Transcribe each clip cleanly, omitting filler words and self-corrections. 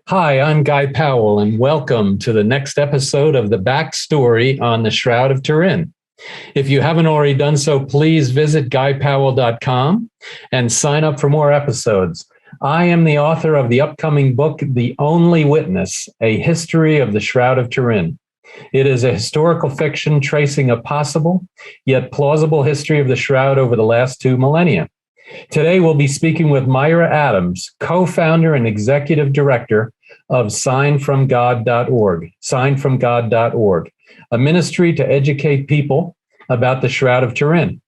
Hi, I'm Guy Powell, and welcome to the next episode of the backstory on the Shroud of Turin. If you haven't already done so, please visit guypowell.com and sign up for more episodes. I am the author of the upcoming book, The Only Witness, A History of the Shroud of Turin. It is a historical fiction tracing a possible, yet plausible history of the Shroud over the last 2 millennia. Today, we'll be speaking with Myra Adams, co-founder and executive director of signfromgod.org, signfromgod.org, a ministry to educate people about the Shroud of Turin.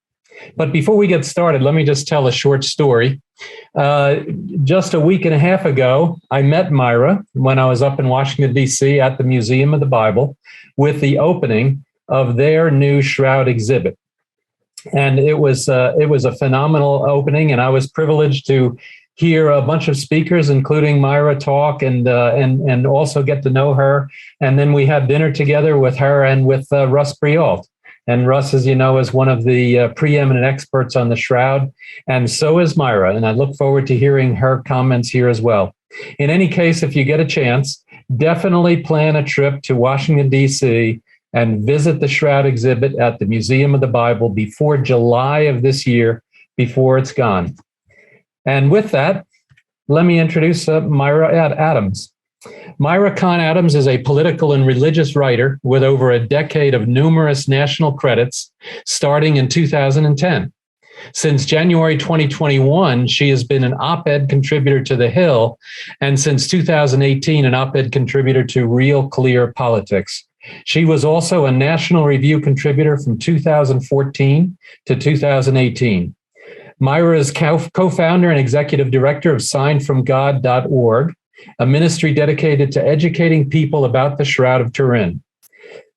But before we get started, let me just tell a short story. Just a week and a half ago, I met Myra when I was up in Washington, D.C. at the Museum of the Bible with the opening of their new Shroud exhibit. And it was a phenomenal opening, and I was privileged to hear a bunch of speakers, including Myra, talk and also get to know her. And then we had dinner together with her and with Russ Briault. And Russ, as you know, is one of the preeminent experts on the Shroud, and so is Myra. And I look forward to hearing her comments here as well. In any case, if you get a chance, definitely plan a trip to Washington, D.C., and visit the Shroud exhibit at the Museum of the Bible before July of this year, before it's gone. And with that, let me introduce Myra Adams. Myra Kahn Adams is a political and religious writer with over a decade of numerous national credits, starting in 2010. Since January 2021, she has been an op-ed contributor to The Hill, and since 2018, an op-ed contributor to RealClearPolitics. She was also a National Review contributor from 2014 to 2018. Myra is co-founder and executive director of signfromgod.org, a ministry dedicated to educating people about the Shroud of Turin.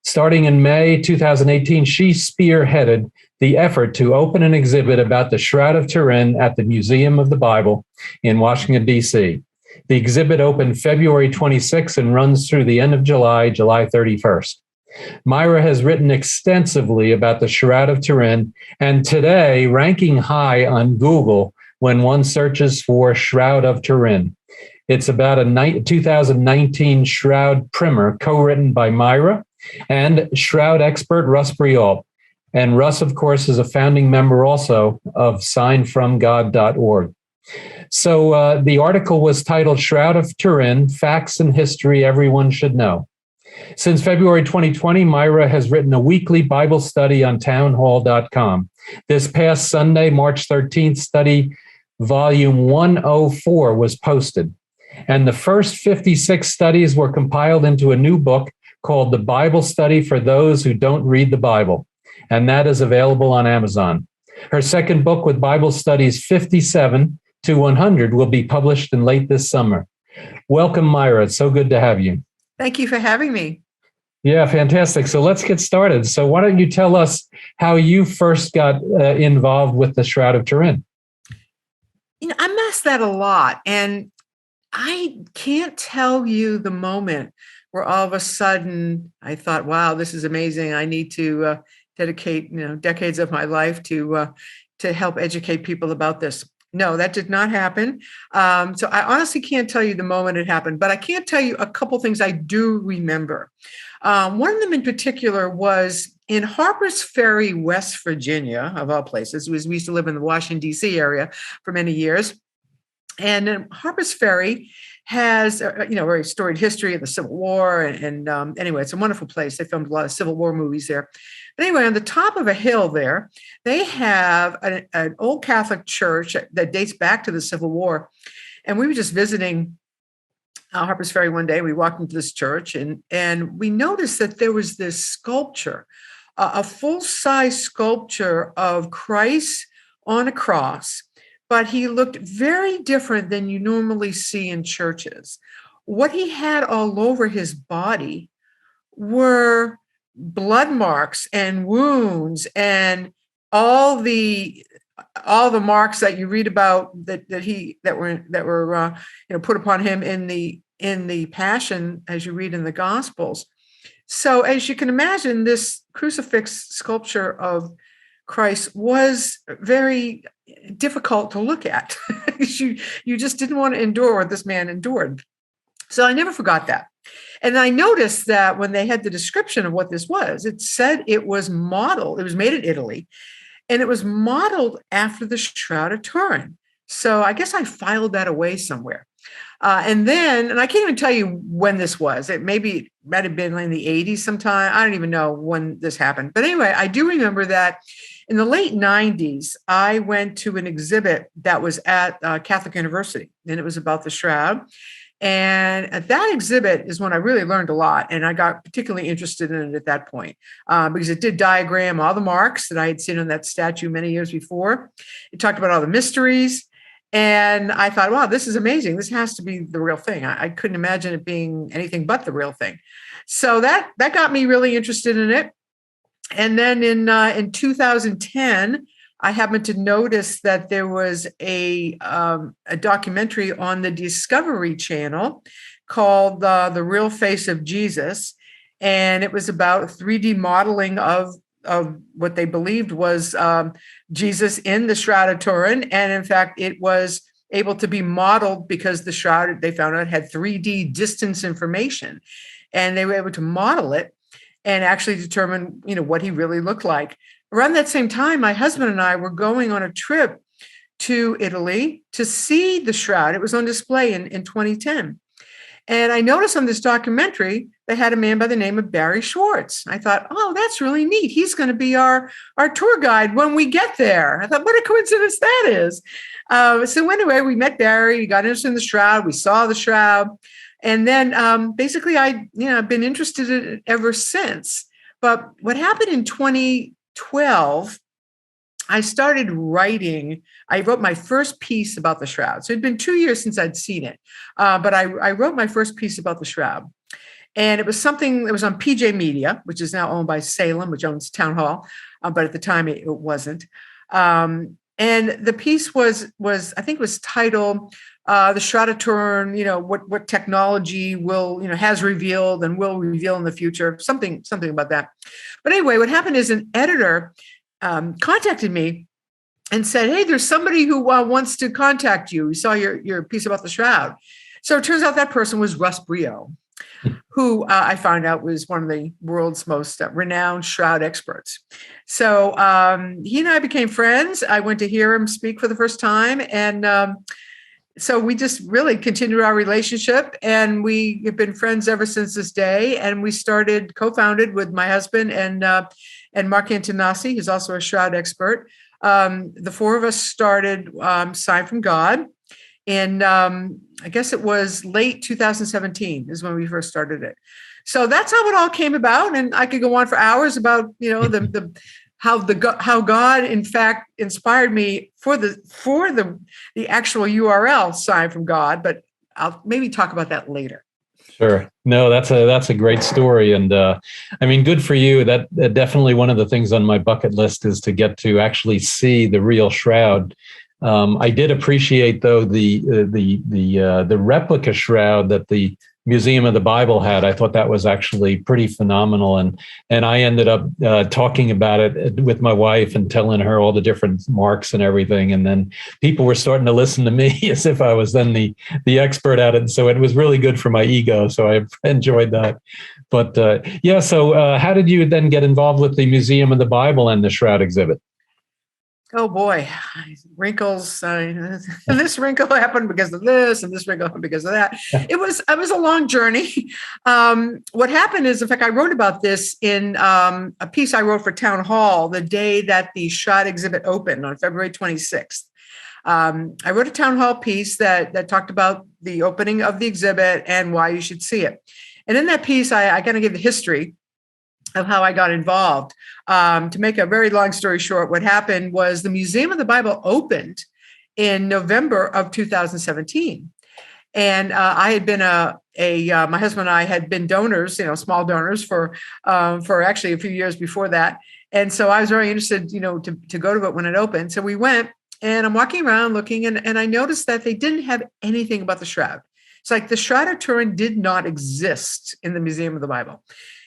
Starting in May 2018, she spearheaded the effort to open an exhibit about the Shroud of Turin at the Museum of the Bible in Washington, D.C. The exhibit opened February 26 and runs through the end of July 31st. Myra has written extensively about the Shroud of Turin, and today ranking high on Google when one searches for Shroud of Turin. It's about a 2019 Shroud primer co-written by Myra and Shroud expert Russ Briault. And Russ, of course, is a founding member also of signfromgod.org. So the article was titled Shroud of Turin, Facts and History Everyone Should Know. Since February 2020, Myra has written a weekly Bible study on townhall.com. This past Sunday, March 13th, study volume 104 was posted. And the first 56 studies were compiled into a new book called The Bible Study for Those Who Don't Read the Bible. And that is available on Amazon. Her second book with Bible studies 57 to 100 will be published in late this summer. Welcome, Myra. It's so good to have you. Thank you for having me. Yeah, fantastic. So let's get started. So why don't you tell us how you first got involved with the Shroud of Turin? I'm asked that a lot, and I can't tell you the moment where all of a sudden I thought, wow, this is amazing. I need to dedicate decades of my life to help educate people about this. No, that did not happen. So I honestly can't tell you the moment it happened, but I can tell you a couple things I do remember. One of them in particular was in Harpers Ferry, West Virginia, of all places. We used to live in the Washington, D.C. area for many years. And Harpers Ferry has very storied history of the Civil War. And anyway, it's a wonderful place. They filmed a lot of Civil War movies there. But anyway, on the top of a hill there, they have an old Catholic church that dates back to the Civil War. And we were just visiting Harpers Ferry one day. We walked into this church and we noticed that there was this sculpture, a full-size sculpture of Christ on a cross, but he looked very different than you normally see in churches. What he had all over his body were blood marks and wounds and all the marks that you read about that were put upon him in the Passion, as you read in the Gospels. So as you can imagine, this crucifix sculpture of Christ was very difficult to look at. You just didn't want to endure what this man endured. So I never forgot that. And I noticed that when they had the description of what this was, it said it was modeled, it was made in Italy, and it was modeled after the Shroud of Turin. So I guess I filed that away somewhere. And I can't even tell you when this was. It might have been in the 80s sometime. I don't even know when this happened. But anyway, I do remember that in the late 90s, I went to an exhibit that was at Catholic University, and it was about the Shroud. And at that exhibit is when I really learned a lot. And I got particularly interested in it at that point because it did diagram all the marks that I had seen on that statue many years before. It talked about all the mysteries. And I thought, wow, this is amazing. This has to be the real thing. I couldn't imagine it being anything but the real thing. So that got me really interested in it. And then in 2010, I happened to notice that there was a documentary on the Discovery Channel called The Real Face of Jesus. And it was about 3D modeling of what they believed was Jesus in the Shroud of Turin. And in fact, it was able to be modeled because the Shroud, they found out, had 3D distance information. And they were able to model it and actually determine, what he really looked like. Around that same time, my husband and I were going on a trip to Italy to see the Shroud. It was on display in 2010. And I noticed on this documentary, they had a man by the name of Barry Schwartz. I thought, oh, that's really neat. He's going to be our tour guide when we get there. I thought, what a coincidence that is. So anyway, we met Barry, we got interested in the Shroud, we saw the Shroud. And then basically I've been interested in it ever since. But what happened in 2012, I started writing. I wrote my first piece about the Shroud. So it'd been 2 years since I'd seen it. But I wrote my first piece about the Shroud. And it was something that was on PJ Media, which is now owned by Salem, which owns Town Hall. But at the time it wasn't. And the piece was I think it was titled The Shroud of Turin, what technology has revealed and will reveal in the future, something about that. But anyway, what happened is an editor contacted me and said, hey, there's somebody who wants to contact you. We saw your piece about the Shroud. So it turns out that person was Russ Brio, who I found out was one of the world's most renowned Shroud experts. So he and I became friends. I went to hear him speak for the first time. And so we just really continued our relationship, and we have been friends ever since this day. And we co-founded with my husband and Mark Antonassi, who's also a Shroud expert. The four of us started Sign from God. And I guess it was late 2017 is when we first started it. So that's how it all came about. And I could go on for hours about, how God, in fact, inspired me for the actual URL Sign from God. But I'll maybe talk about that later. Sure. No, that's a great story. And good for you. That definitely one of the things on my bucket list is to get to actually see the real Shroud. I did appreciate, though, the replica Shroud that the Museum of the Bible had. I thought that was actually pretty phenomenal. And I ended up talking about it with my wife and telling her all the different marks and everything. And then people were starting to listen to me as if I was then the expert at it. So it was really good for my ego. So I enjoyed that. But so how did you then get involved with the Museum of the Bible and the Shroud exhibit? Oh boy, wrinkles. This wrinkle happened because of this, and this wrinkle happened because of that. It was a long journey. What happened is, in fact, I wrote about this in a piece I wrote for Town Hall the day that the Shroud exhibit opened on February 26th. I wrote a Town Hall piece that talked about the opening of the exhibit and why you should see it. And in that piece, I kind of give the history of how I got involved. To make a very long story short, what happened was the Museum of the Bible opened in November of 2017. And I had been my husband and I had been donors, small donors for actually a few years before that. And so I was very interested, to go to it when it opened. So we went, and I'm walking around looking, and I noticed that they didn't have anything about the Shroud. It's like the Shroud of Turin did not exist in the Museum of the Bible.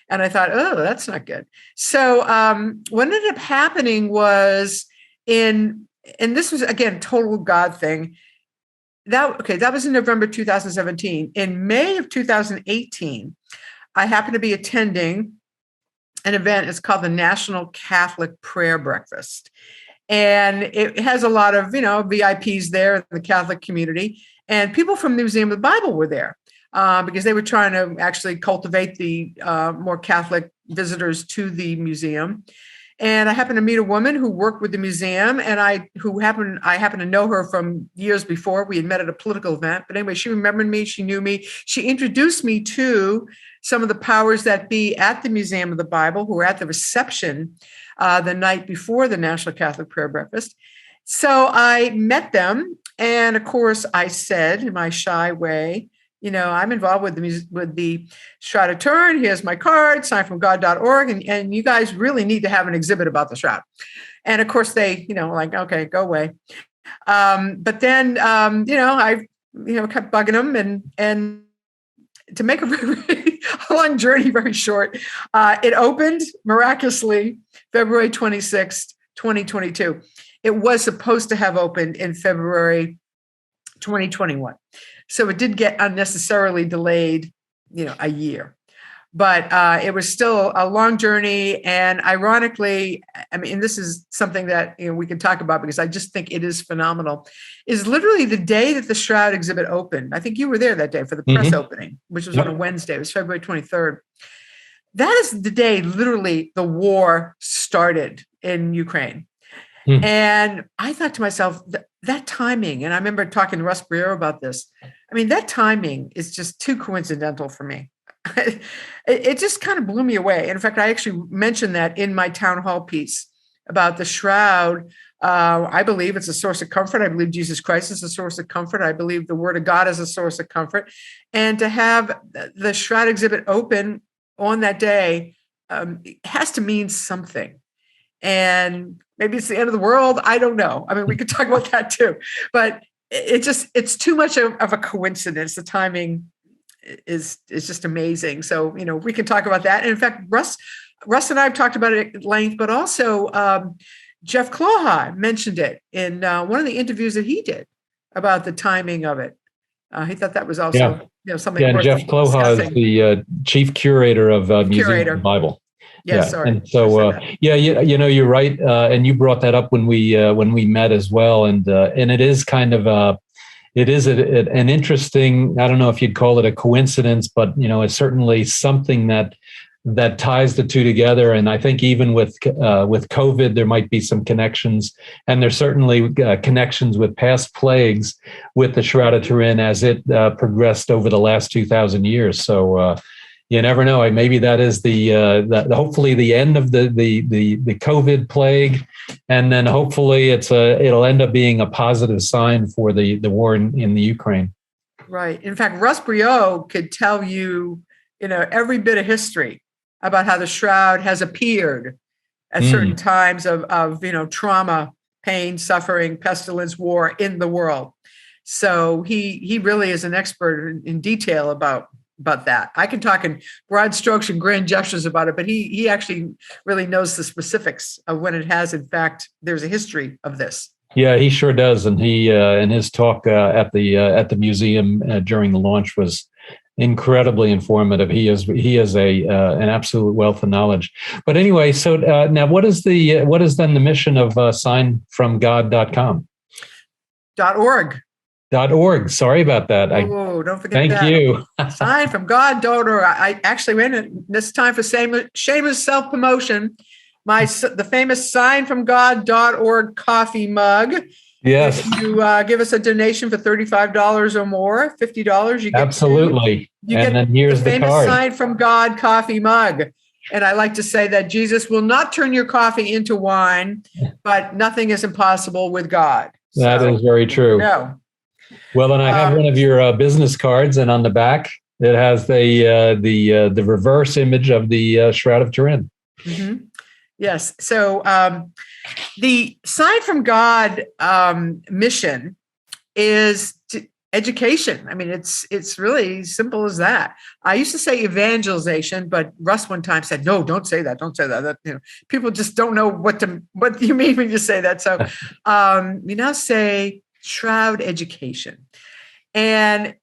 And I thought, oh, that's not good. So what ended up happening was and this was, again, total God thing. that was in November 2017. In May of 2018, I happened to be attending an event. It's called the National Catholic Prayer Breakfast. And it has a lot of, VIPs there in the Catholic community. And people from the Museum of the Bible were there because they were trying to actually cultivate the more Catholic visitors to the museum. And I happened to meet a woman who worked with the museum, and I happened to know her from years before. We had met at a political event. But anyway, she remembered me. She knew me. She introduced me to some of the powers that be at the Museum of the Bible who were at the reception the night before the National Catholic Prayer Breakfast. So I met them. And of course, I said in my shy way, I'm involved with the Shroud of Turin. Here's my card, signfromgod.org. And you guys really need to have an exhibit about the Shroud. And of course, they, like, okay, go away. But then, I, kept bugging them. And to make a long journey very short, it opened miraculously February 26th, 2022. It was supposed to have opened in February 2021. So it did get unnecessarily delayed, a year. But it was still a long journey. And ironically, this is something that we can talk about because I just think it is phenomenal, is literally the day that the Shroud exhibit opened. I think you were there that day for the press opening, which was on a Wednesday. It was February 23rd. That is the day, literally, the war started in Ukraine. And I thought to myself, that timing, and I remember talking to Russ Briere about this. That timing is just too coincidental for me. It just kind of blew me away. In fact, I actually mentioned that in my town hall piece about the Shroud. I believe it's a source of comfort. I believe Jesus Christ is a source of comfort. I believe the Word of God is a source of comfort. And to have the Shroud exhibit open on that day has to mean something. And maybe it's the end of the world. I don't know. We could talk about that too, but it's too much of a coincidence. The timing is just amazing. So, we can talk about that. And in fact, Russ and I have talked about it at length, but also Jeff Kloha mentioned it in one of the interviews that he did about the timing of it. He thought that was also something. Yeah, and Jeff Kloha is the chief curator of Museum of the Bible. Yes, sorry. And so, you're right, and you brought that up when we met as well, and it is kind of an interesting. I don't know if you'd call it a coincidence, but it's certainly something that ties the two together. And I think even with COVID, there might be some connections, and there's certainly connections with past plagues with the Shroud of Turin as it progressed over the last 2,000 years. So. You never know. Maybe that is the hopefully the end of the COVID plague, and then hopefully it'll end up being a positive sign for the war in the Ukraine. Right. In fact, Russ Briere could tell you, every bit of history about how the Shroud has appeared at certain times of trauma, pain, suffering, pestilence, war in the world. So he really is an expert in detail about that. I can talk in broad strokes and grand gestures about it, but he actually really knows the specifics of when it has. In fact, there's a history of this. Yeah, he sure does. And he in his talk at the museum during the launch was incredibly informative. He is an absolute wealth of knowledge. But anyway, so now what is then the mission of signfromgod.com? .org. .org. Sorry about that. Oh, don't forget that. Thank you. Signfromgod.org. I actually went in this time for shameless self-promotion. The famous signfromgod.org coffee mug. Yes. If you give us a donation for $35 or more, $50, you get absolutely. Then here's the famous card. Sign from God coffee mug. And I like to say that Jesus will not turn your coffee into wine, but nothing is impossible with God. That is very true. No. Well, and I have one of your business cards, and on the back it has the reverse image of the Shroud of Turin. Mm-hmm. Yes. So the Sign from God mission is education. I mean, it's really simple as that. I used to say evangelization, but Russ one time said, "No, don't say that. Don't say that. People just don't know what you mean when you say that." So we now say Shroud education. And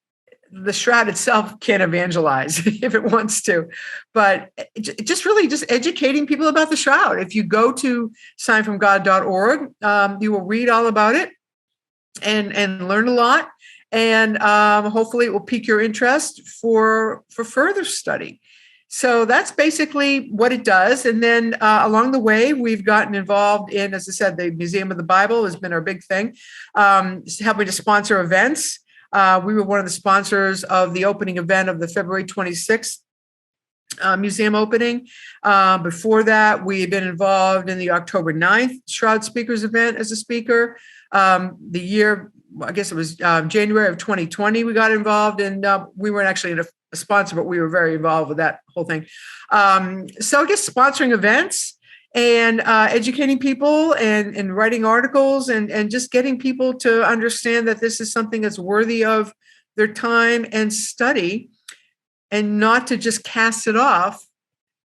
the shroud itself can evangelize if it wants to, but just educating people about the shroud. If you go to signfromgod.org, you will read all about it and learn a lot. And hopefully it will pique your interest for further study. So that's basically what it does. And then along the way, we've gotten involved in, as I said, the Museum of the Bible has been our big thing, helping to sponsor events. We were one of the sponsors of the opening event of the February 26th museum opening. Before that, we had been involved in the October 9th Shroud Speakers event as a speaker. The year, I guess it was January of 2020, we got involved, and we weren't actually a sponsor, but we were very involved with that whole thing. So I guess sponsoring events and educating people and writing articles and just getting people to understand that this is something that's worthy of their time and study, and not to just cast it off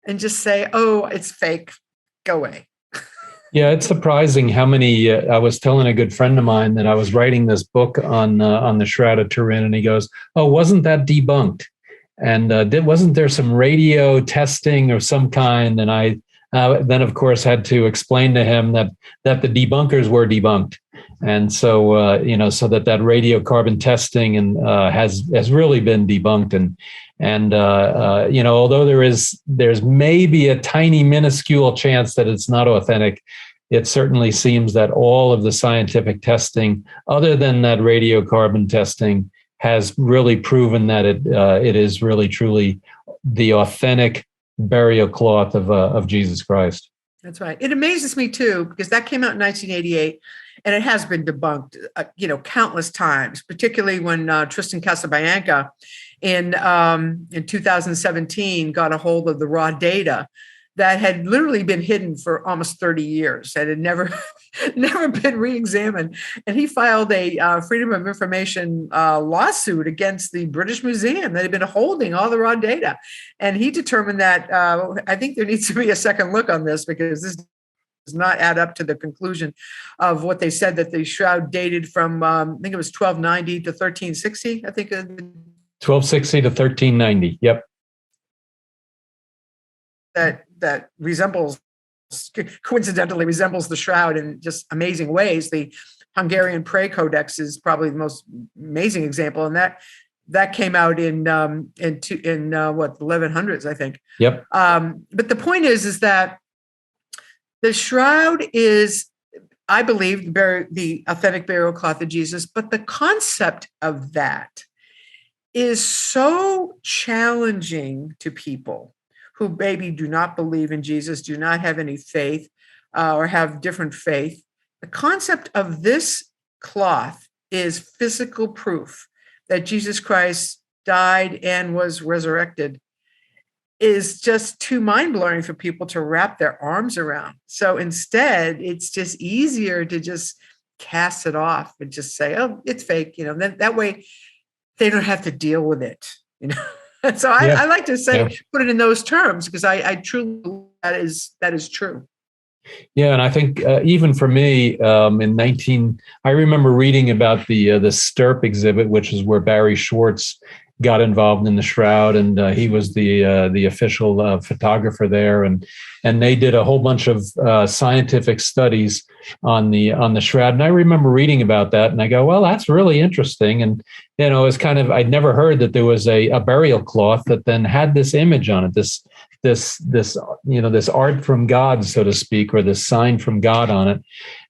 and just say, oh, it's fake, go away. Yeah, it's surprising how many. I was telling a good friend of mine that I was writing this book on the Shroud of Turin, and he goes, "Oh, wasn't that debunked? And wasn't there some radio testing of some kind?" And I then, of course, had to explain to him that the debunkers were debunked, and so so that radiocarbon testing and has really been debunked, and although there's maybe a tiny minuscule chance that it's not authentic, it certainly seems that all of the scientific testing, other than that radiocarbon testing, has really proven that it is really truly the authentic burial cloth of Jesus Christ. That's right. It amazes me too, because that came out in 1988, and it has been debunked, countless times. Particularly when Tristan Casabianca in 2017 got a hold of the raw data that had literally been hidden for almost 30 years and had never been re-examined. And he filed a Freedom of Information lawsuit against the British Museum that had been holding all the raw data. And he determined that I think there needs to be a second look on this, because this does not add up to the conclusion of what they said, that the shroud dated from, I think it was 1290 to 1360, I think. 1260 to 1390, yep. That coincidentally resembles the shroud in just amazing ways. The Hungarian Prayer Codex is probably the most amazing example, and that came out in the 1100s, I think. Yep. But the point is that the shroud is, I believe, the authentic burial cloth of Jesus, but the concept of that is so challenging to people who maybe do not believe in Jesus, do not have any faith, or have different faith. The concept of this cloth is physical proof that Jesus Christ died and was resurrected, is just too mind-blowing for people to wrap their arms around. So instead, it's just easier to just cast it off and just say, oh, it's fake, then that way they don't have to deal with it, So I like to say, put it in those terms, because I truly believe that is true. Yeah, and I think even for me, I remember reading about the Stirp exhibit, which is where Barry Schwartz got involved in the shroud, and he was the official photographer there, and they did a whole bunch of scientific studies on the shroud. And I remember reading about that, and I go, well, that's really interesting. And it's kind of, I'd never heard that there was a burial cloth that then had this image on it, this art from God, so to speak, or this sign from God on it.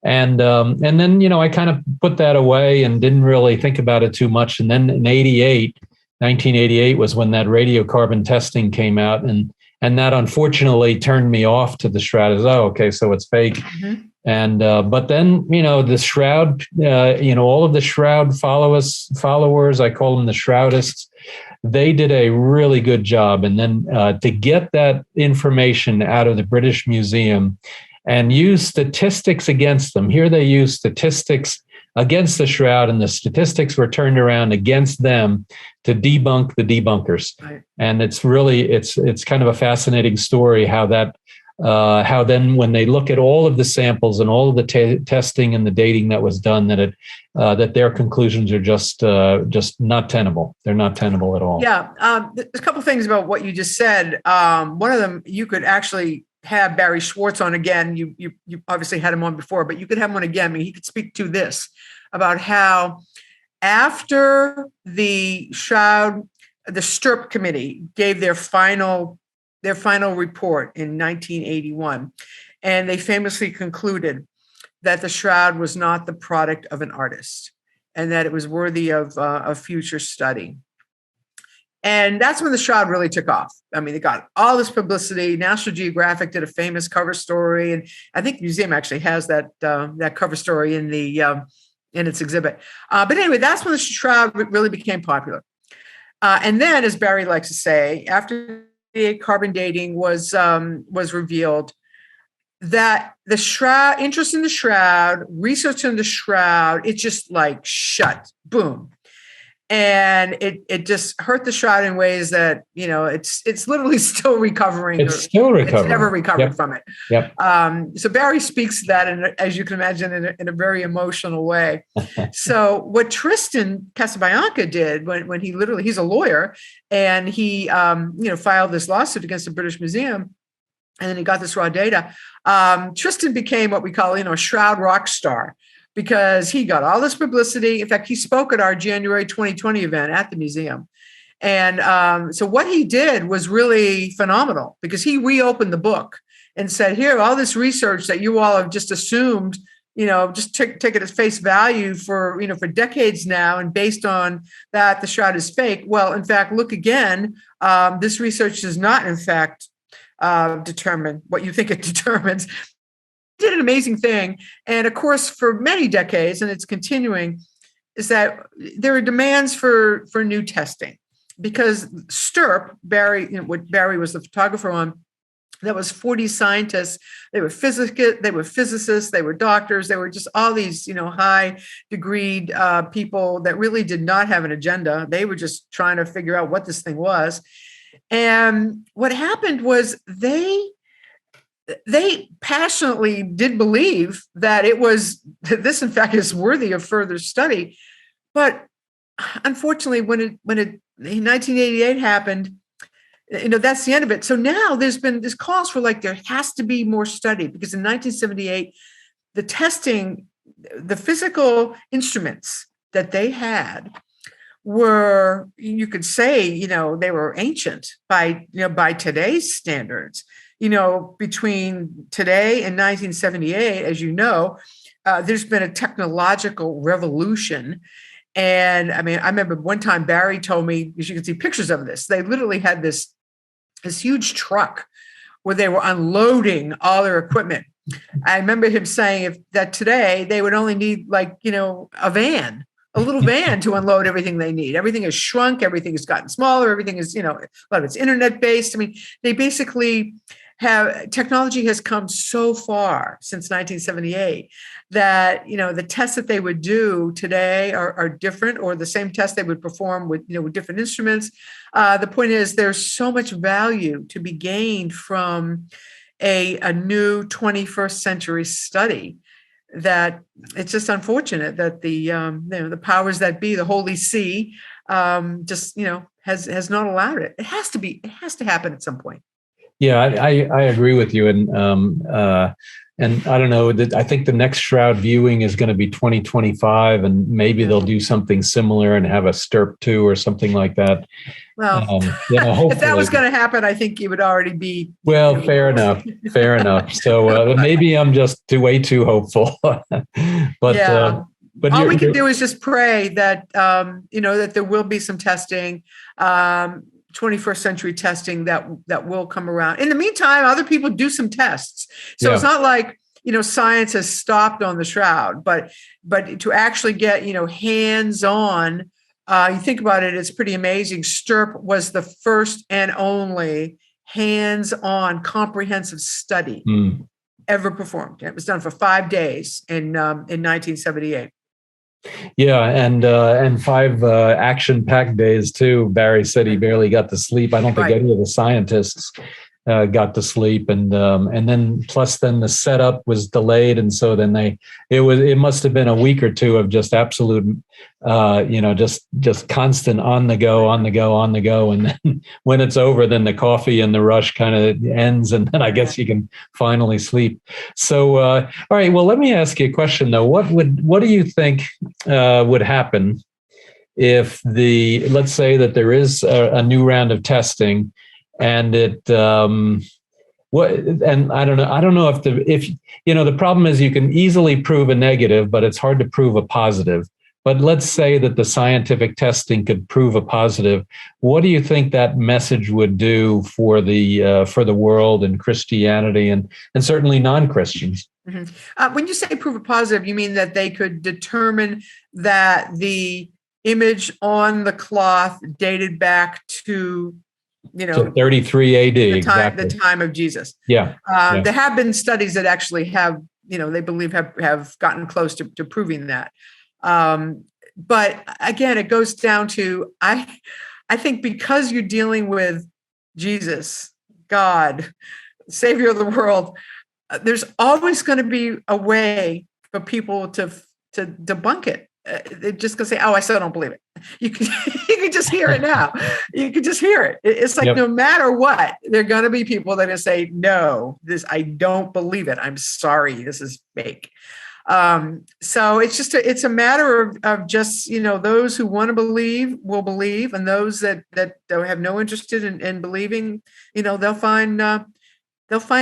And then I kind of put that away and didn't really think about it too much. And then in 1988 was when that radiocarbon testing came out, and that unfortunately turned me off to the shroud. As, oh, okay, so it's fake. Mm-hmm. And but then the shroud, all of the shroud followers, I call them the shroudists, they did a really good job. And then to get that information out of the British Museum and use statistics against them. Here they use statistics against the shroud, and the statistics were turned around against them to debunk the debunkers. Right. And it's really, it's kind of a fascinating story how that how then when they look at all of the samples and all of the testing and the dating that was done, that their conclusions are just not tenable. They're not tenable at all. Yeah, there's a couple of things about what you just said. One of them, you could actually have Barry Schwartz on again. You obviously had him on before, but you could have him on again. I mean, he could speak to this about how after the Stirp committee gave their final report in 1981, and they famously concluded that the Shroud was not the product of an artist and that it was worthy of future study. And that's when the Shroud really took off. I mean, it got all this publicity. National Geographic did a famous cover story, and I think the museum actually has that cover story in its exhibit. But anyway, that's when the Shroud really became popular. And then, as Barry likes to say, after the carbon dating was revealed, that the Shroud, interest in the Shroud, research in the Shroud, it just like shut, boom. And it just hurt the Shroud in ways that, it's literally still recovering. It's still recovering. It's never recovered from it. Yep. So Barry speaks to that, as you can imagine, in a very emotional way. So what Tristan Casabianca did when he's a lawyer, and he filed this lawsuit against the British Museum, and then he got this raw data. Tristan became what we call, a Shroud rock star, because he got all this publicity. In fact, he spoke at our January 2020 event at the museum. And so what he did was really phenomenal, because he reopened the book and said, here, all this research that you all have just assumed, just take it as face value for decades now, and based on that, the Shroud is fake. Well, in fact, look again, this research does not, in fact, determine what you think it determines. Did an amazing thing. And of course, for many decades, and it's continuing, is that there are demands for new testing, because Stirp, what Barry was the photographer on, that was 40 scientists. They were physicists, they were doctors, they were just all these, high degreed people that really did not have an agenda. They were just trying to figure out what this thing was. And what happened was they passionately did believe that this in fact is worthy of further study. But unfortunately, when in 1988 happened, that's the end of it. So now there's been this calls for there has to be more study, because in 1978, the testing, the physical instruments that they had were, you could say, they were ancient by today's standards. Between today and 1978, as there's been a technological revolution. And I mean, I remember one time Barry told me, because you can see pictures of this, they literally had this huge truck where they were unloading all their equipment. I remember him saying that today they would only need a little van to unload everything they need. Everything has shrunk. Everything has gotten smaller. Everything is, a lot of it's internet based. I mean, they basically technology has come so far since 1978 that, the tests that they would do today are different, or the same tests they would perform with different instruments. The point is, there's so much value to be gained from a new 21st century study, that it's just unfortunate that the powers that be, the Holy See, just has not allowed it. It has to happen at some point. Yeah, I agree with you, and I don't know. I think the next Shroud viewing is going to be 2025, and maybe they'll do something similar and have a Stirp 2 or something like that. Well, if that was going to happen, I think it would already be. Well, fair enough. So maybe I'm just way too hopeful. But all we can do is just pray that that there will be some testing. 21st century testing that will come around. In the meantime, other people do some tests. So it's not like, science has stopped on the Shroud, but to actually get, hands-on, you think about it, it's pretty amazing. Stirp was the first and only hands-on comprehensive study ever performed. It was done for 5 days in 1978. Yeah, and 5 action-packed days too. Barry said he barely got to sleep. I don't think any of the scientists got to sleep, and then plus then the setup was delayed, and so then it must have been a week or two of just absolute just constant on the go, and then when it's over, then the coffee and the rush kind of ends, and then I guess you can finally sleep. So all right, well, let me ask you a question though. What do you think would happen if let's say that there is a new round of testing, and it and I don't know if the problem is you can easily prove a negative, but it's hard to prove a positive. But let's say that the scientific testing could prove a positive. What do you think that message would do for the world and Christianity and certainly non-Christians? Mm-hmm. When you say prove a positive, you mean that they could determine that the image on the cloth dated back to 33 AD, the time of Jesus. Yeah. There have been studies that actually have, they believe have gotten close to proving that. But again, it goes down to, I think because you're dealing with Jesus, God, Savior of the world, there's always going to be a way for people to debunk it. They're just going to say, "Oh, I still don't believe it." You can just hear it now. You can just hear it. It's like, no matter what, there are going to be people that are going to say, "No, I don't believe it. I'm sorry, this is fake." So it's a matter of just, those who want to believe will believe, and those that don't have no interest in believing, they'll find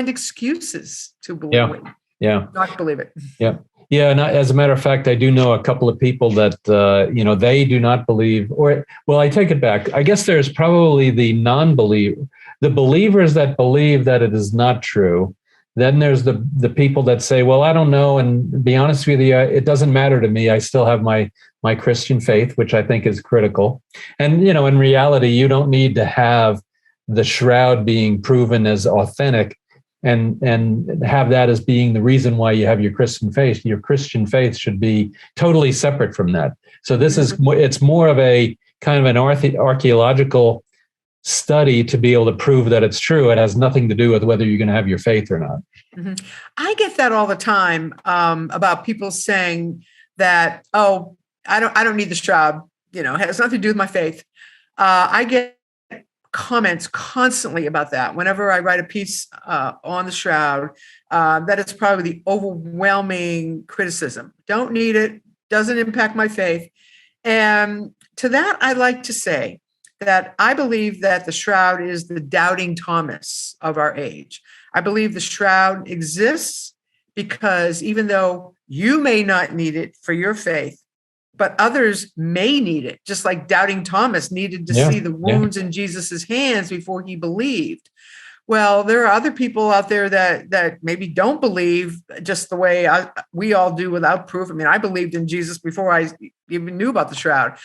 excuses to believe it. Yeah. Not believe it. Yeah. Yeah, and as a matter of fact, I do know a couple of people that they do not believe, I take it back. I guess there's probably the non-believer, the believers that believe that it is not true. Then there's the people that say, well, I don't know, and to be honest with you, it doesn't matter to me. I still have my Christian faith, which I think is critical. And in reality, you don't need to have the shroud being proven as authentic and have that as being the reason why you have your Christian faith. Your Christian faith should be totally separate from that. So it's more of a kind of an archaeological study to be able to prove that it's true. It has nothing to do with whether you're going to have your faith or not. Mm-hmm. I get that all the time about people saying that, "Oh, I don't need the shroud. It has nothing to do with my faith." I get comments constantly about that whenever I write a piece on the shroud, that it's probably the overwhelming criticism. Don't need it, doesn't impact my faith. And to that, I like to say that I believe that the shroud is the doubting Thomas of our age. I believe the shroud exists because even though you may not need it for your faith, but others may need it, just like doubting Thomas needed to see the wounds in Jesus's hands before he believed. Well, there are other people out there that maybe don't believe just the way we all do without proof. I mean, I believed in Jesus before I even knew about the shroud.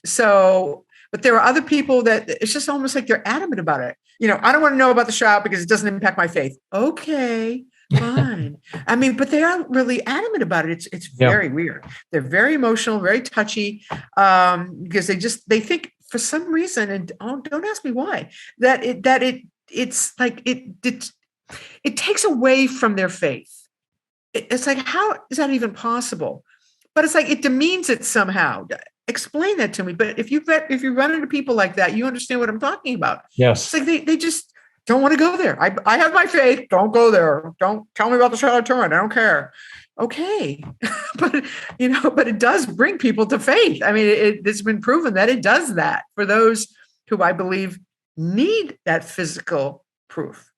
So, but there are other people that it's just almost like they're adamant about it. I don't want to know about the shroud because it doesn't impact my faith. Okay. Fine. I mean, but they aren't really adamant about it. It's very weird. They're very emotional, very touchy, because they think for some reason, and don't ask me why, it's like it takes away from their faith. It's like, how is that even possible? But it's like it demeans it somehow. Explain that to me. But if you run into people like that, you understand what I'm talking about. Yes. It's like they just don't want to go there. I have my faith. Don't go there. Don't tell me about the Shroud of Turin. I don't care. Okay. but it does bring people to faith. I mean, it's been proven that it does that for those who I believe need that physical proof.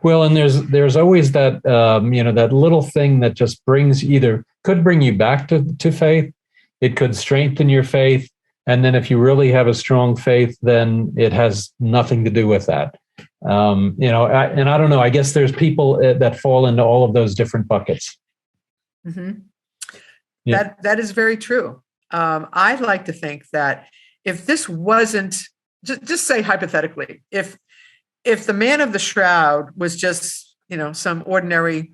Well, and there's always that, that little thing that just could bring you back to faith. It could strengthen your faith. And then if you really have a strong faith, then it has nothing to do with that. And I don't know, I guess there's people that fall into all of those different buckets. Mm-hmm. Yeah. That is very true. I'd like to think that if this wasn't, just say hypothetically, if the man of the shroud was just, some ordinary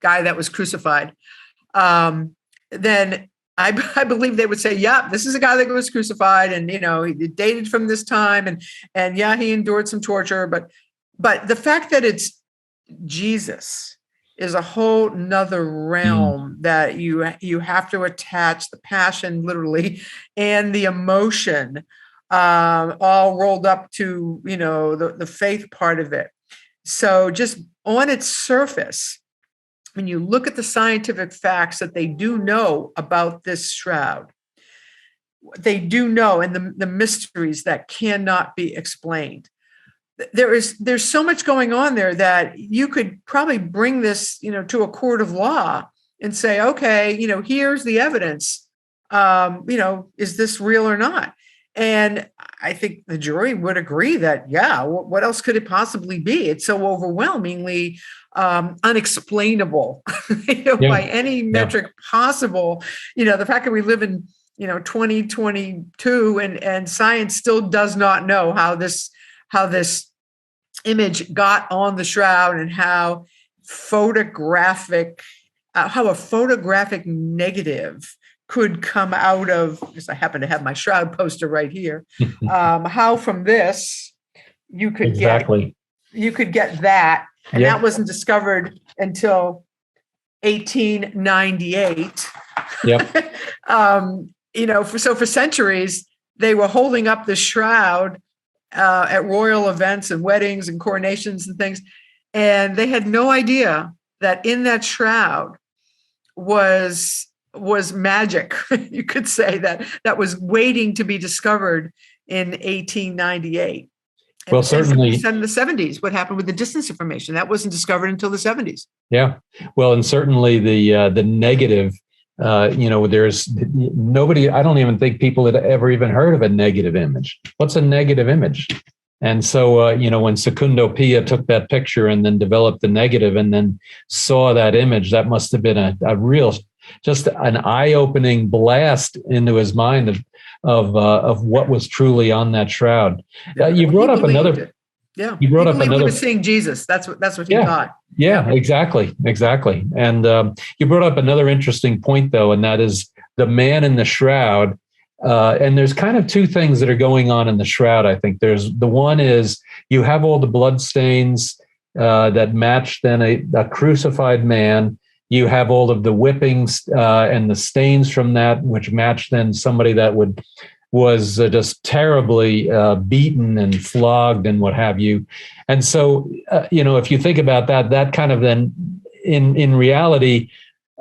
guy that was crucified, then I believe they would say, yeah, this is a guy that was crucified and, he dated from this time and he endured some torture, but But the fact that it's Jesus is a whole nother realm that you have to attach the passion, literally, and the emotion, all rolled up to, the faith part of it. So just on its surface, when you look at the scientific facts that they do know about this shroud, they do know, and the mysteries that cannot be explained. There's so much going on there that you could probably bring this, to a court of law and say, okay, here's the evidence. Is this real or not? And I think the jury would agree that, yeah, what else could it possibly be? It's so overwhelmingly unexplainable, by any metric possible. The fact that we live in, 2022 and science still does not know how this image got on the shroud and how a photographic negative could come out of, because I happen to have my shroud poster right here. How from this you could get that, and that wasn't discovered until 1898. Yep. For centuries they were holding up the shroud at royal events and weddings and coronations and things, and they had no idea that in that shroud was magic. You could say that was waiting to be discovered in 1898. Well, certainly. In the 70s, what happened with the distance information? That wasn't discovered until the 70s. Yeah. Well, and certainly the negative. There's nobody. I don't even think people had ever even heard of a negative image. What's a negative image? And so, when Secundo Pia took that picture and then developed the negative and then saw that image, that must have been a real, just an eye-opening blast into his mind of what was truly on that shroud. You brought up another. Yeah, you brought up another. He was seeing Jesus. That's what he thought. Yeah, exactly. And you brought up another interesting point, though, and that is the man in the shroud. And there's kind of two things that are going on in the shroud. I think there's the one is you have all the blood stains that match then a crucified man. You have all of the whippings and the stains from that, which match then somebody that was just terribly beaten and flogged and what have you. And so, if you think about that, that kind of then in reality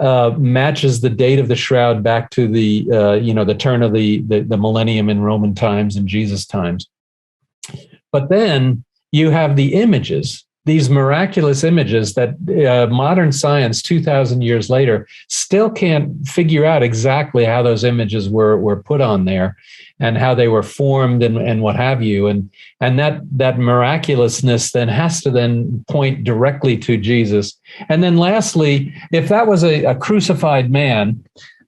matches the date of the shroud back to the the turn of the millennium in Roman times and Jesus times. But then you have the images, these miraculous images that modern science 2,000 years later still can't figure out exactly how those images were put on there and how they were formed and what have you. And that miraculousness then has to then point directly to Jesus. And then lastly, if that was a crucified man,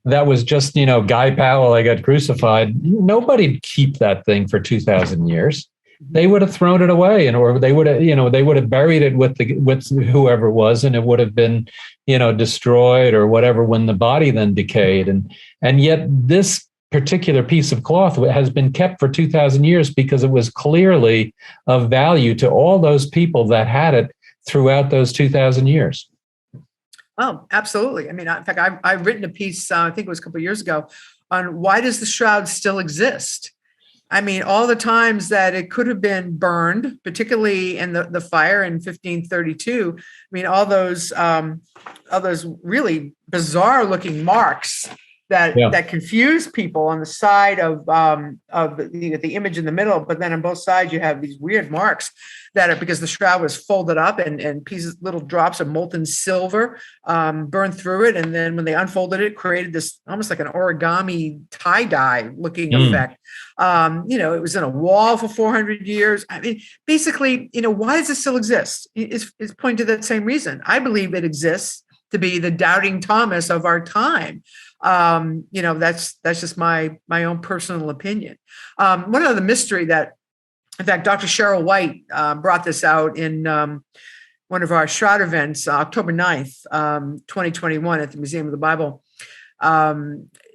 that was just, Guy Powell, I got crucified, nobody'd keep that thing for 2,000 years. They would have thrown it away, or they would have buried it with whoever it was, and it would have been, destroyed or whatever when the body then decayed. And yet this particular piece of cloth has been kept for 2,000 years because it was clearly of value to all those people that had it throughout those 2,000 years. Oh, absolutely. I mean, in fact, I've written a piece, I think it was a couple of years ago, on why does the shroud still exist? I mean, all the times that it could have been burned, particularly in the fire in 1532. I mean, all those really bizarre looking marks that confuse people on the side of the image in the middle, but then on both sides you have these weird marks that are because the shroud was folded up and pieces, little drops of molten silver burned through it, and then when they unfolded it, created this almost like an origami tie-dye looking effect. It was in a wall for 400 years. I mean, basically, why does it still exist? It's pointing to that same reason. I believe it exists to be the doubting Thomas of our time. That's just my own personal opinion. One other mystery that, in fact, Dr. Cheryl White brought this out in one of our Shroud events, October 9th, 2021 at the Museum of the Bible.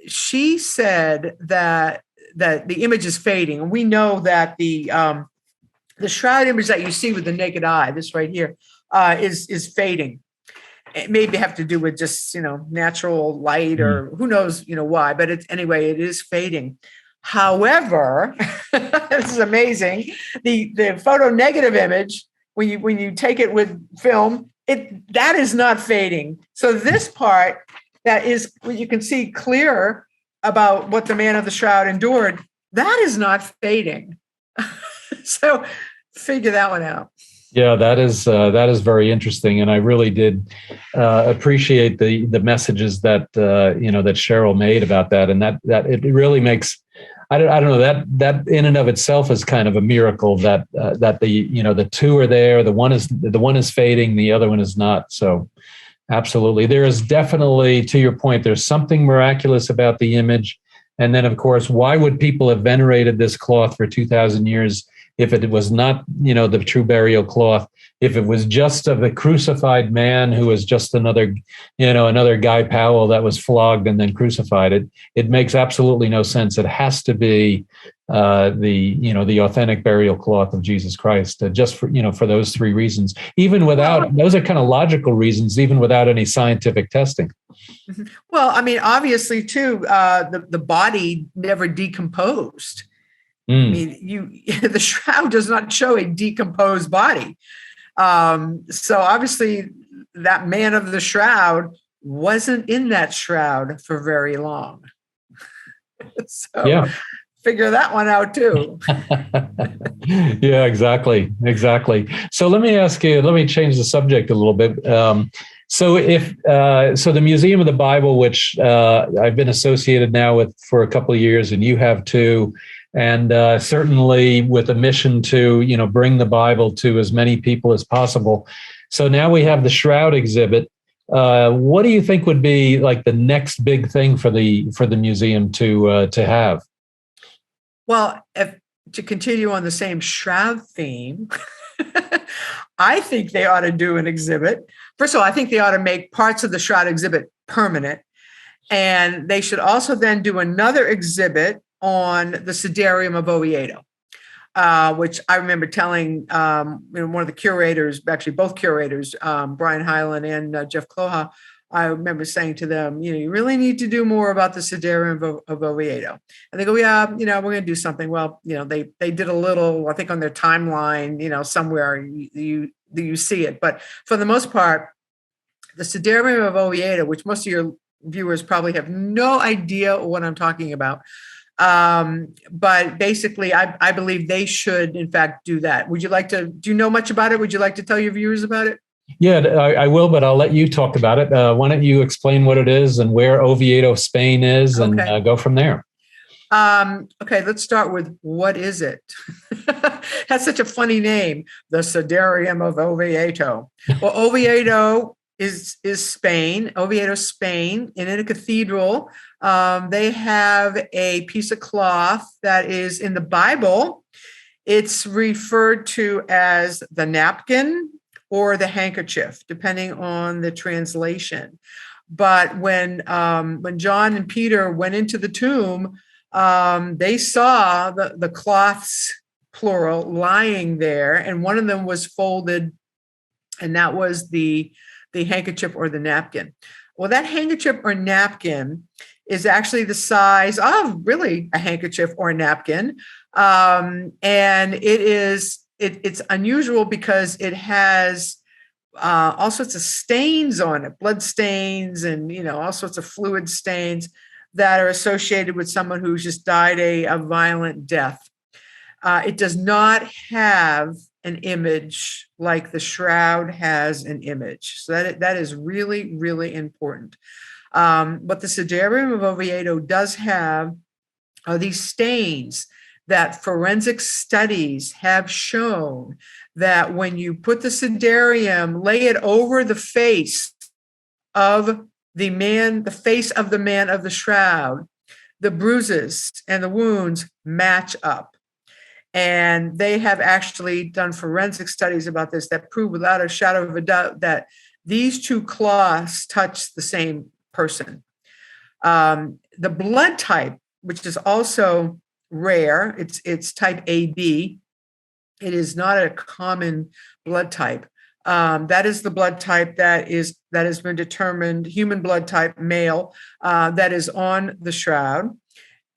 She said that the image is fading. And we know that the the shroud image that you see with the naked eye, this right here, is fading. It maybe have to do with just, natural light or who knows, why, but anyway, it is fading. However, this is amazing. The photo negative image, when you take it with film, that is not fading. So this part that is, you can see clearer about what the man of the shroud endured, that is not fading. So figure that one out. Yeah, that is very interesting, and I really did appreciate the messages that that Cheryl made about that, and that it really makes. I don't know, that in and of itself is kind of a miracle that the two are there. The one is fading, the other one is not. So absolutely, there is definitely, to your point, there's something miraculous about the image. And then, of course, why would people have venerated this cloth for 2,000 years if it was not, the true burial cloth? If it was just of the crucified man who was just another Guy Powell that was flogged and then crucified, it makes absolutely no sense. It has to be the authentic burial cloth of Jesus Christ, just for those three reasons. Even without, those are kind of logical reasons, even without any scientific testing. Well, I mean, obviously, too, the body never decomposed. I mean, the shroud does not show a decomposed body. So obviously, that man of the shroud wasn't in that shroud for very long. So yeah. Figure that one out too. Yeah, exactly. So let me change the subject a little bit. So the Museum of the Bible, which I've been associated now with for a couple of years, and you have too, and certainly with a mission to bring the Bible to as many people as possible. So now we have the Shroud exhibit. What do you think would be like the next big thing for the museum to have? Well, to continue on the same shroud theme, I think they ought to do an exhibit. First of all, I think they ought to make parts of the shroud exhibit permanent. And they should also then do another exhibit on the Sudarium of Oviedo, which I remember telling one of the curators, actually both curators, Brian Hyland and Jeff Kloha, I remember saying to them, you really need to do more about the Sudarium of Oviedo. And they go, yeah, we're going to do something. Well, they did a little, I think on their timeline, somewhere you see it. But for the most part, the Sudarium of Oviedo, which most of your viewers probably have no idea what I'm talking about. But basically, I believe they should, in fact, do that. Do you know much about it? Would you like to tell your viewers about it? Yeah, I will, but I'll let you talk about it. Why don't you explain what it is and where Oviedo, Spain is, and go from there. Okay, let's start with what is it? That's such a funny name, the Sudarium of Oviedo. Well, Oviedo is Spain, Oviedo, Spain, and in a cathedral. They have a piece of cloth that is in the Bible. It's referred to as the napkin or the handkerchief, depending on the translation. But when John and Peter went into the tomb, they saw the cloths, plural, lying there, and one of them was folded, and that was the handkerchief or the napkin. Well, that handkerchief or napkin is actually the size of really a handkerchief or a napkin, and it's unusual because it has all sorts of stains on it, blood stains, and all sorts of fluid stains that are associated with someone who's just died a violent death. It does not have an image like the shroud has an image. So that is really, really important. What the Sudarium of Oviedo does have are these stains that forensic studies have shown that when you put the Sudarium, lay it over the face of the face of the man of the shroud, the bruises and the wounds match up. And they have actually done forensic studies about this that prove without a shadow of a doubt that these two cloths touch the same person. The blood type, which is also rare, it's type AB, It is not a common blood type. That is the blood type that has been determined, human blood type, male, that is on the shroud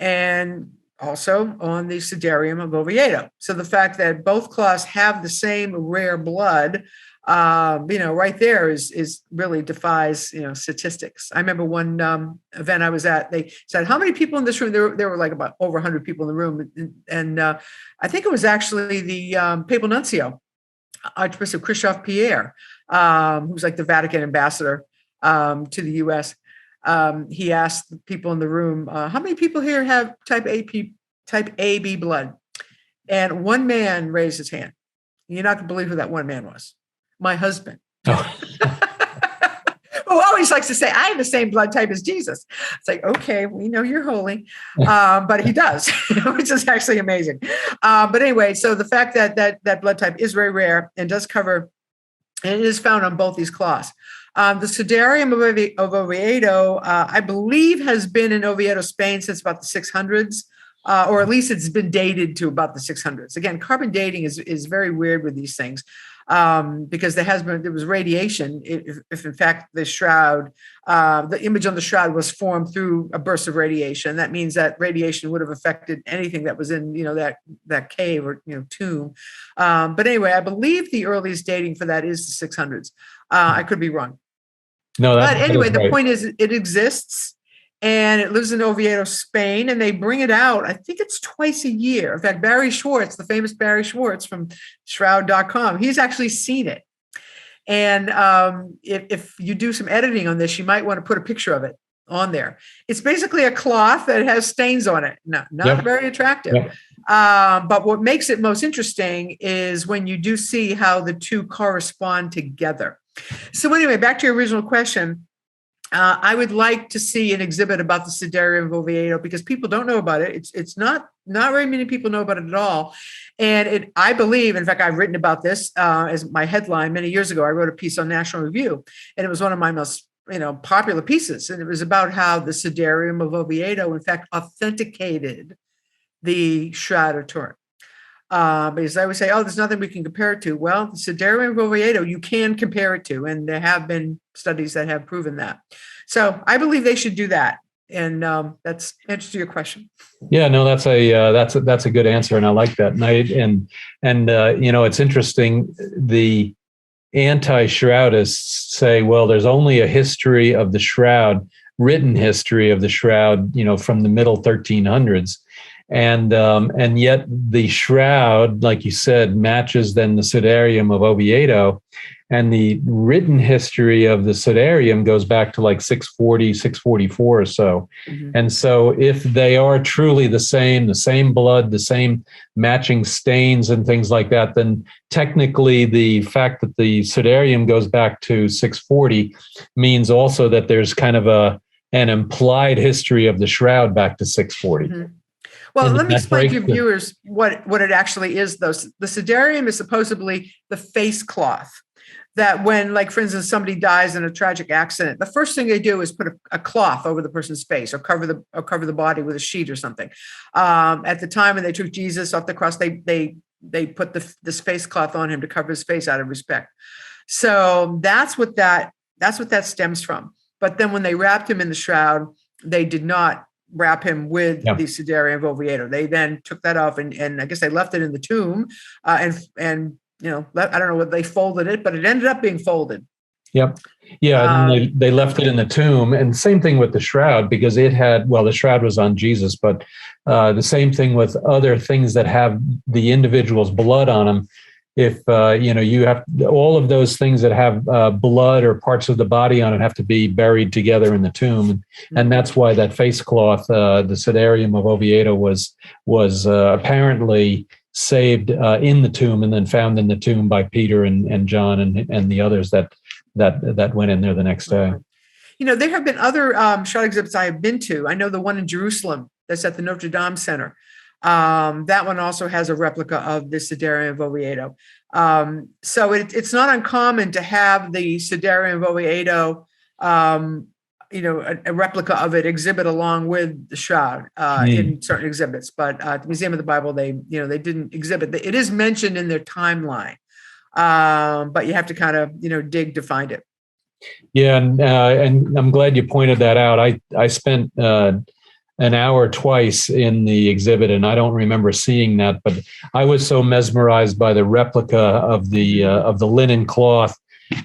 and also on the Sudarium of Oviedo. So the fact that both cloths have the same rare blood, right there is really defies, statistics. I remember one event I was at, they said, how many people in this room? There were like about over 100 people in the room. And I think it was actually the papal nuncio, Archbishop Christophe Pierre, who's like the Vatican ambassador to the U.S. He asked the people in the room, how many people here have type AB blood? And one man raised his hand. You're not going to believe who that one man was. My husband. Oh. Who always likes to say, I have the same blood type as Jesus. It's like, okay, we know you're holy, but he does, which is actually amazing. But anyway, so the fact that blood type is very rare and does cover, and it is found on both these cloths. The Sudarium of Oviedo, I believe, has been in Oviedo, Spain since about the 600s, or at least it's been dated to about the 600s. Again, carbon dating is very weird with these things. Because there was radiation. If in fact the shroud, the image on the shroud was formed through a burst of radiation, that means that radiation would have affected anything that was in, that cave or, tomb. But anyway, I believe the earliest dating for that is the 600s. I could be wrong. No, but anyway, the right. point is it exists. And it lives in Oviedo, Spain, and they bring it out. I think it's twice a year. In fact, Barry Schwartz, the famous Barry Schwartz from Shroud.com, he's actually seen it. And if you do some editing on this, you might want to put a picture of it on there. It's basically a cloth that has stains on it. Not very attractive. Yep. But what makes it most interesting is when you do see how the two correspond together. So anyway, back to your original question. I would like to see an exhibit about the Sudarium of Oviedo because people don't know about it. It's not very many people know about it at all. And I believe, in fact, I've written about this as my headline many years ago. I wrote a piece on National Review, and it was one of my most popular pieces. And it was about how the Sudarium of Oviedo, in fact, authenticated the Shroud of Turin. Because I always say, there's nothing we can compare it to. Well, the Sudarium of Oviedo, you can compare it to, and there have been studies that have proven that. So I believe they should do that. And that's answer to your question. Yeah, no, that's a good answer, and I like that. And it's interesting. The anti-shroudists say, well, there's only a history of the shroud, written history of the shroud, from the middle 1300s. And yet the shroud, like you said, matches then the Sudarium of Oviedo, and the written history of the Sudarium goes back to like 640, 644 or so. Mm-hmm. And so if they are truly the same blood, the same matching stains and things like that, then technically the fact that the Sudarium goes back to 640 means also that there's kind of an implied history of the shroud back to 640. Mm-hmm. Well, let me explain to your viewers what it actually is, though. The Sudarium is supposedly the face cloth that when, like, for instance, somebody dies in a tragic accident, the first thing they do is put a cloth over the person's face or cover the body with a sheet or something. At the time when they took Jesus off the cross, they put this face cloth on him to cover his face out of respect. So that's what that stems from. But then when they wrapped him in the shroud, they did not wrap him with the Sudarium of Oviedo. They then took that off and I guess they left it in the tomb and I don't know what they folded it, but it ended up being folded. Yep. Yeah. And they left it in the tomb, and same thing with the shroud, because the shroud was on Jesus, but the same thing with other things that have the individual's blood on them. If, you have all of those things that have blood or parts of the body on it have to be buried together in the tomb. And that's why that face cloth, the Sudarium of Oviedo was apparently saved in the tomb and then found in the tomb by Peter and John and the others that went in there the next day. There have been other shroud exhibits I have been to. I know the one in Jerusalem that's at the Notre Dame Center. That one also has a replica of the Sudarium of Oviedo. So it's not uncommon to have the Sudarium of Oviedo, a replica of it exhibit along with the shroud in certain exhibits. But at the Museum of the Bible, they didn't exhibit. It is mentioned in their timeline, but you have to kind of, dig to find it. Yeah, and I'm glad you pointed that out. I spent an hour twice in the exhibit, and I don't remember seeing that, but I was so mesmerized by the replica of the linen cloth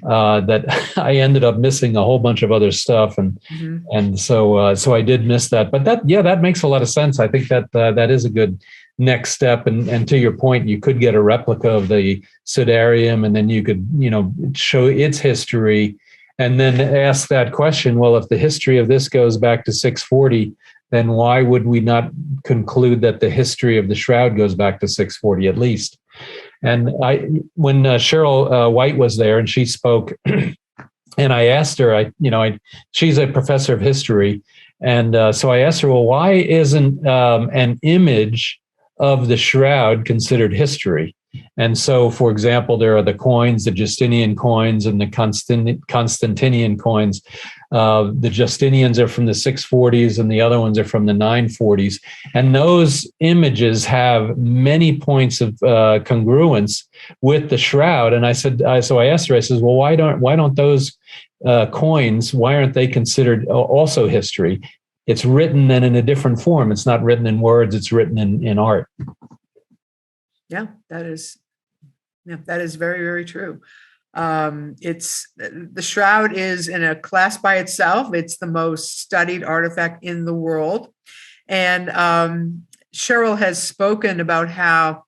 that I ended up missing a whole bunch of other stuff, and so I did miss that. But that makes a lot of sense. I think that is a good next step. And to your point, you could get a replica of the Sudarium, and then you could show its history, and then ask that question. Well, if the history of this goes back to 640, then why would we not conclude that the history of the shroud goes back to 640 at least? And when Cheryl White was there and she spoke, and I asked her, she's a professor of history, and so I asked her, well, why isn't an image of the shroud considered history? And so, for example, there are the coins, the Justinian coins and the Constantinian coins. The Justinians are from the 640s and the other ones are from the 940s. And those images have many points of congruence with the shroud. And I asked her, I said, well, why don't those coins, why aren't they considered also history? It's written then in a different form. It's not written in words, it's written in art. Yeah, that is very, very true. It's the shroud is in a class by itself. It's the most studied artifact in the world. And Cheryl has spoken about how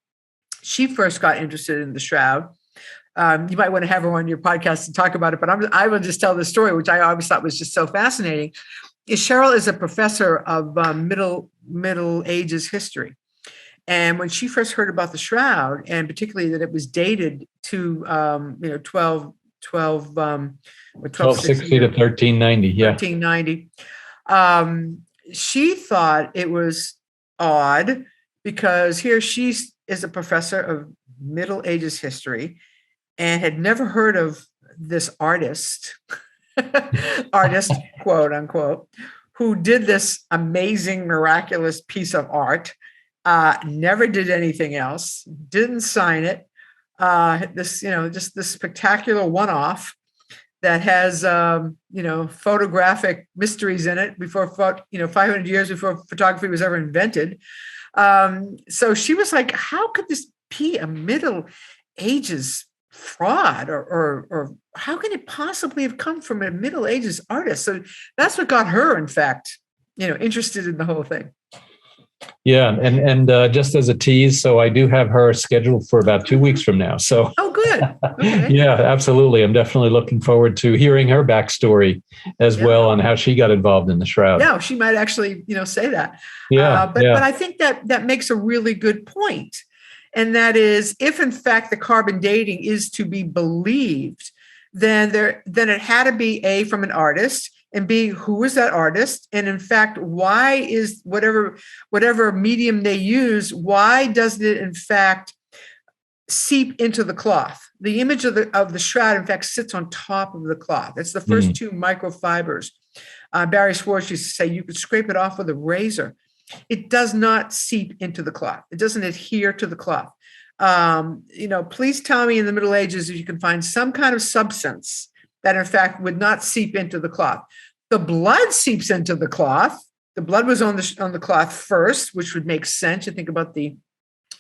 she first got interested in the shroud. You might want to have her on your podcast to talk about it, but I will just tell the story, which I always thought was just so fascinating. Cheryl is a professor of Middle Ages history. And when she first heard about the shroud, and particularly that it was dated to 1260 to 1390, yeah, 1390, she thought it was odd because here she is a professor of Middle Ages history and had never heard of this artist, quote unquote, who did this amazing, miraculous piece of art. Never did anything else, didn't sign it. Just this spectacular one-off that has, photographic mysteries in it before, 500 years before photography was ever invented. So she was like, how could this be a Middle Ages fraud or how can it possibly have come from a Middle Ages artist? So that's what got her, in fact, interested in the whole thing. Yeah, and just as a tease, so I do have her scheduled for about 2 weeks from now. So, oh, good. Okay. Yeah, absolutely. I'm definitely looking forward to hearing her backstory as well on how she got involved in the shroud. Yeah, she might actually, say that. But I think that makes a really good point, and that is, if in fact the carbon dating is to be believed, then it had to be A, from an artist. And B, who is that artist? And in fact, why is whatever medium they use, why doesn't it in fact seep into the cloth? The image of the shroud, in fact, sits on top of the cloth. It's the first two microfibers. Barry Schwartz used to say you could scrape it off with a razor. It does not seep into the cloth. It doesn't adhere to the cloth. Please tell me in the Middle Ages if you can find some kind of substance that in fact would not seep into the cloth. The blood seeps into the cloth. The blood was on the cloth first, which would make sense. You think about the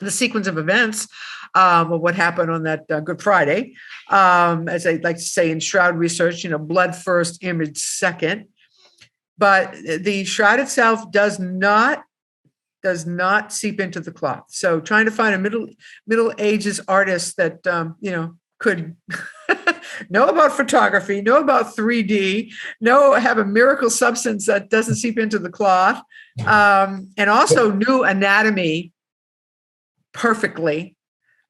sequence of events of what happened on that Good Friday. As I like to say in shroud research, blood first, image second. But the shroud itself does not seep into the cloth. So trying to find a Middle Ages artist that could know about photography, know about 3D, have a miracle substance that doesn't seep into the cloth, and also knew anatomy perfectly.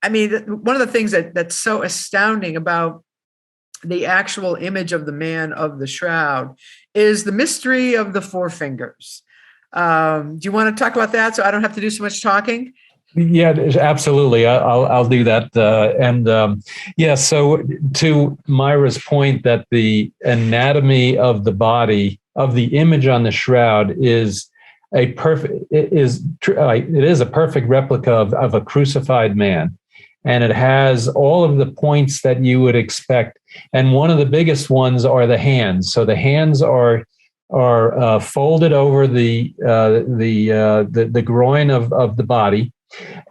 I mean, one of the things that's so astounding about the actual image of the man of the shroud is the mystery of the four fingers. Do you want to talk about that so I don't have to do so much talking? Yeah, absolutely. I'll do that. So to Myra's point that the anatomy of the body of the image on the shroud is a perfect replica of a crucified man. And it has all of the points that you would expect. And one of the biggest ones are the hands. So the hands are folded over the groin of the body,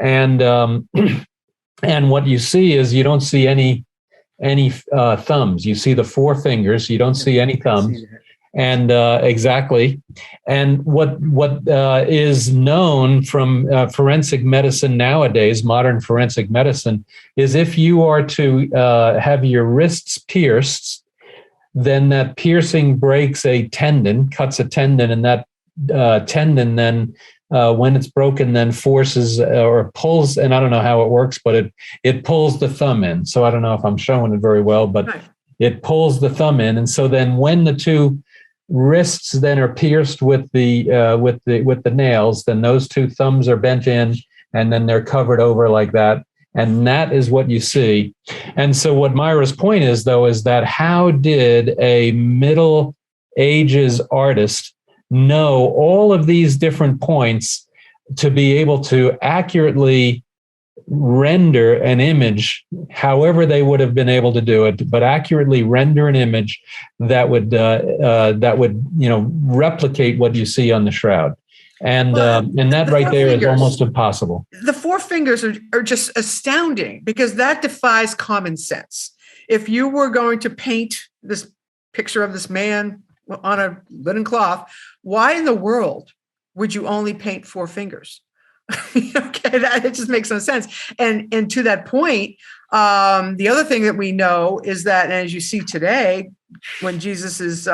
and and what you see is you don't see any thumbs. You see the four fingers. You don't see any thumbs. And exactly. And what is known from forensic medicine nowadays, modern forensic medicine, is if you are to have your wrists pierced, then that piercing breaks a tendon, cuts a tendon, and that tendon then, when it's broken, then forces or pulls, and I don't know how it works, but it pulls the thumb in. So I don't know if I'm showing it very well, but it pulls the thumb in. And so then when the two wrists then are pierced with the nails, then those two thumbs are bent in, and then they're covered over like that. And that is what you see. And so what Myra's point is, though, is that how did a Middle Ages artist know all of these different points to be able to accurately render an image, however they would have been able to do it, but accurately render an image that would replicate what you see on the shroud? And that right there is almost impossible. The four fingers are just astounding, because that defies common sense. If you were going to paint this picture of this man on a linen cloth, why in the world would you only paint four fingers? Okay, it just makes no sense. And to that point, the other thing that we know is that, as you see today, when Jesus is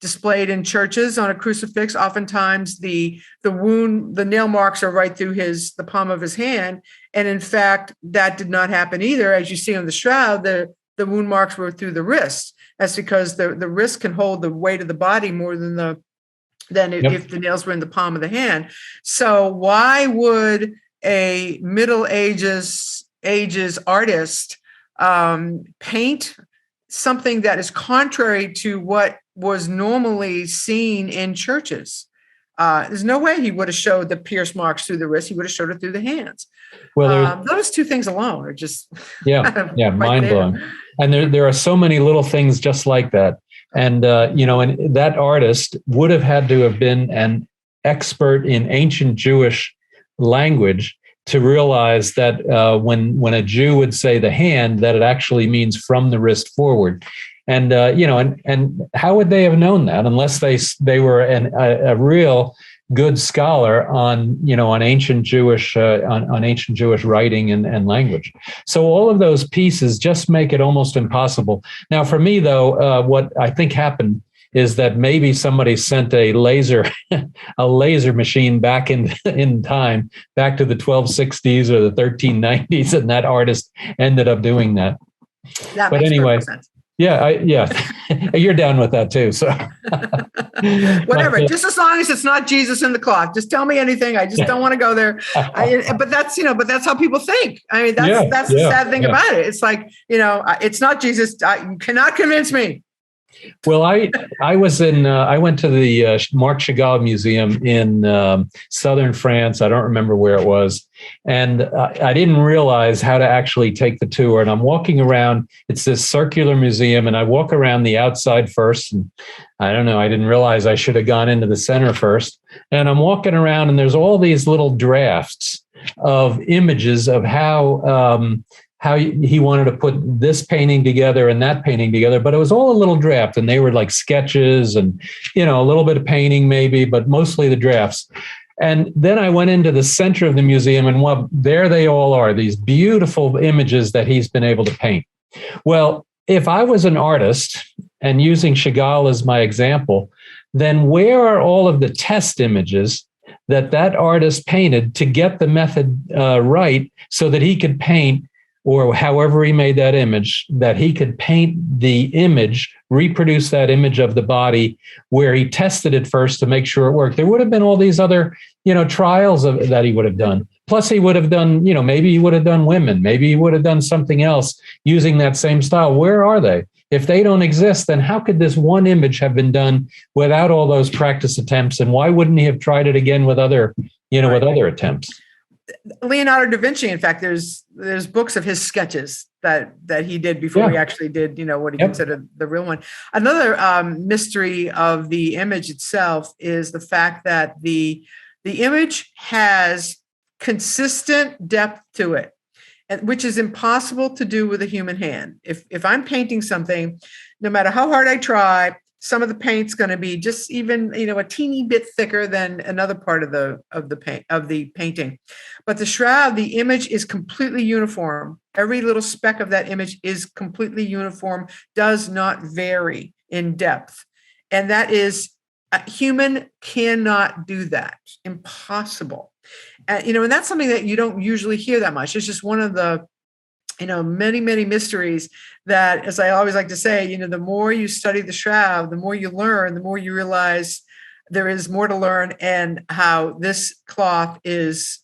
displayed in churches on a crucifix, oftentimes the nail marks are right through the palm of his hand. And in fact, that did not happen either. As you see on the shroud, the wound marks were through the wrist. That's because the wrist can hold the weight of the body more than if the nails were in the palm of the hand. So why would a Middle Ages artist paint something that is contrary to what was normally seen in churches? There's no way he would have showed the pierce marks through the wrist. He would have showed it through the hands. Well, those two things alone are just mind blowing. And there are so many little things just like that. And and that artist would have had to have been an expert in ancient Jewish language to realize that when a Jew would say the hand, that it actually means from the wrist forward. And and how would they have known that unless they were a real good scholar on ancient Jewish writing and language? So all of those pieces just make it almost impossible. Now, for me, though, what I think happened is that maybe somebody sent a laser machine back in time, back to the 1260s or the 1390s, and that artist ended up doing that. That makes perfect sense. Yeah, you're down with that too. So whatever, just as long as it's not Jesus in the cloth. Just tell me anything. I just don't want to go there. But that's how people think. I mean, that's the sad thing about it. It's like, it's not Jesus. You cannot convince me. Well, I went to the Marc Chagall Museum in southern France. I don't remember where it was. And I didn't realize how to actually take the tour. And I'm walking around. It's this circular museum. And I walk around the outside first. And I don't know, I didn't realize I should have gone into the center first. And I'm walking around, and there's all these little drafts of images of how he wanted to put this painting together and that painting together, but it was all a little draft, and they were like sketches and, a little bit of painting maybe, but mostly the drafts. And then I went into the center of the museum, and there they all are, these beautiful images that he's been able to paint. Well, if I was an artist and using Chagall as my example, then where are all of the test images that artist painted to get the method right so that he could paint, or however he made that image, that he could paint the image, reproduce that image of the body where he tested it first to make sure it worked? There would have been all these other, trials that he would have done. Plus he would have done, maybe he would have done women. Maybe he would have done something else using that same style. Where are they? if they don't exist, then how could this one image have been done without all those practice attempts? And why wouldn't he have tried it again with other, with other attempts? Leonardo da Vinci, in fact, there's books of his sketches that he did before he actually did, what he considered the real one. Another mystery of the image itself is the fact that the image has consistent depth to it, which is impossible to do with a human hand. If I'm painting something, no matter how hard I try, some of the paint's going to be just even, a teeny bit thicker than another part of the painting. But the shroud, the image is completely uniform. Every little speck of that image is completely uniform, does not vary in depth. And that is, a human cannot do that. Impossible. And that's something that you don't usually hear that much. It's just one of the many, many mysteries that, as I always like to say, the more you study the shroud, the more you learn, the more you realize there is more to learn, and how this cloth has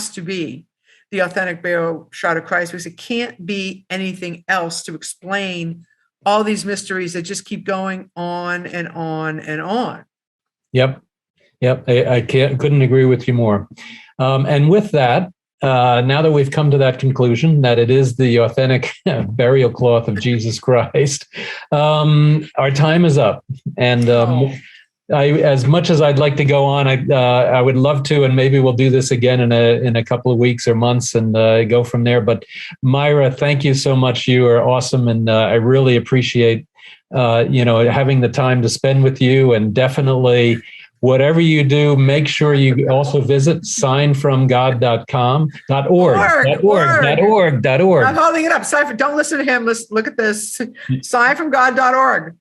to be the authentic burial shroud of Christ, because it can't be anything else to explain all these mysteries that just keep going on and on and on. Yep. I couldn't agree with you more. And with that, now that we've come to that conclusion that it is the authentic burial cloth of Jesus Christ, our time is up. And as much as I'd like to go on, I would love to, and maybe we'll do this again in a couple of weeks or months and go from there. But Myra, thank you so much. You are awesome, and I really appreciate having the time to spend with you. And definitely, whatever you do, make sure you also visit signfromgod.org. I'm holding it up. Don't listen to him. Let's look at this. Signfromgod.org.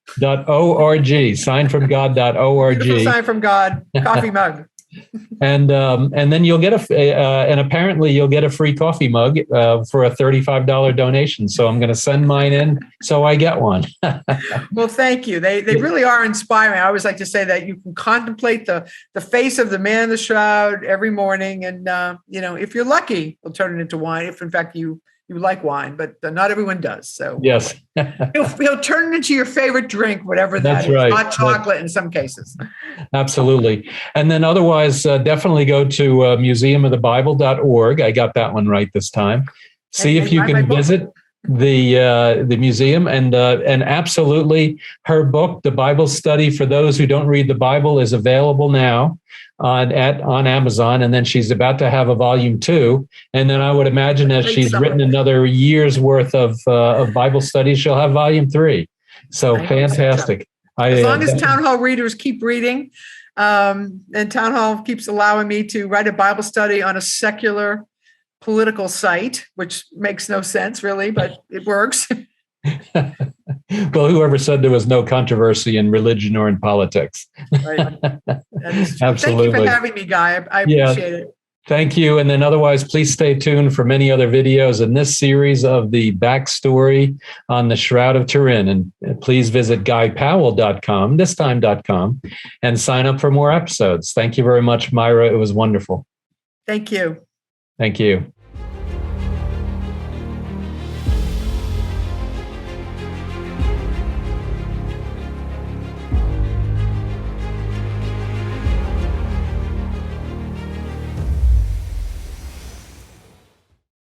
.org. Signfromgod.org. Beautiful Sign from God coffee mug. And then you'll get and apparently you'll get a free coffee mug for a $35 donation. So I'm going to send mine in so I get one. Well, thank you. They really are inspiring. I always like to say that you can contemplate the face of the man in the shroud every morning, and if you're lucky, we'll turn it into wine. If in fact you like wine, but not everyone does. So yes, he'll turn it into your favorite drink, whatever that is. Hot chocolate in some cases. Absolutely. And then otherwise, definitely go to museumofthebible.org. I got that one right this time. See if you can visit the museum, and absolutely her book, The Bible Study for Those Who Don't Read the Bible, is available now on Amazon, and then she's about to have a volume 2, and then I would imagine as she's written another year's worth of Bible studies, she'll have volume 3. So fantastic. As long as Town Hall readers keep reading, and Town Hall keeps allowing me to write a Bible study on a secular political site, which makes no sense really, but it works. Well, whoever said there was no controversy in religion or in politics? Right. Absolutely. Thank you for having me, Guy. I appreciate it. Thank you. And then otherwise, please stay tuned for many other videos in this series of the backstory on the Shroud of Turin. And please visit GuyPowell.com, thisTime.com, and sign up for more episodes. Thank you very much, Myra. It was wonderful. Thank you. Thank you.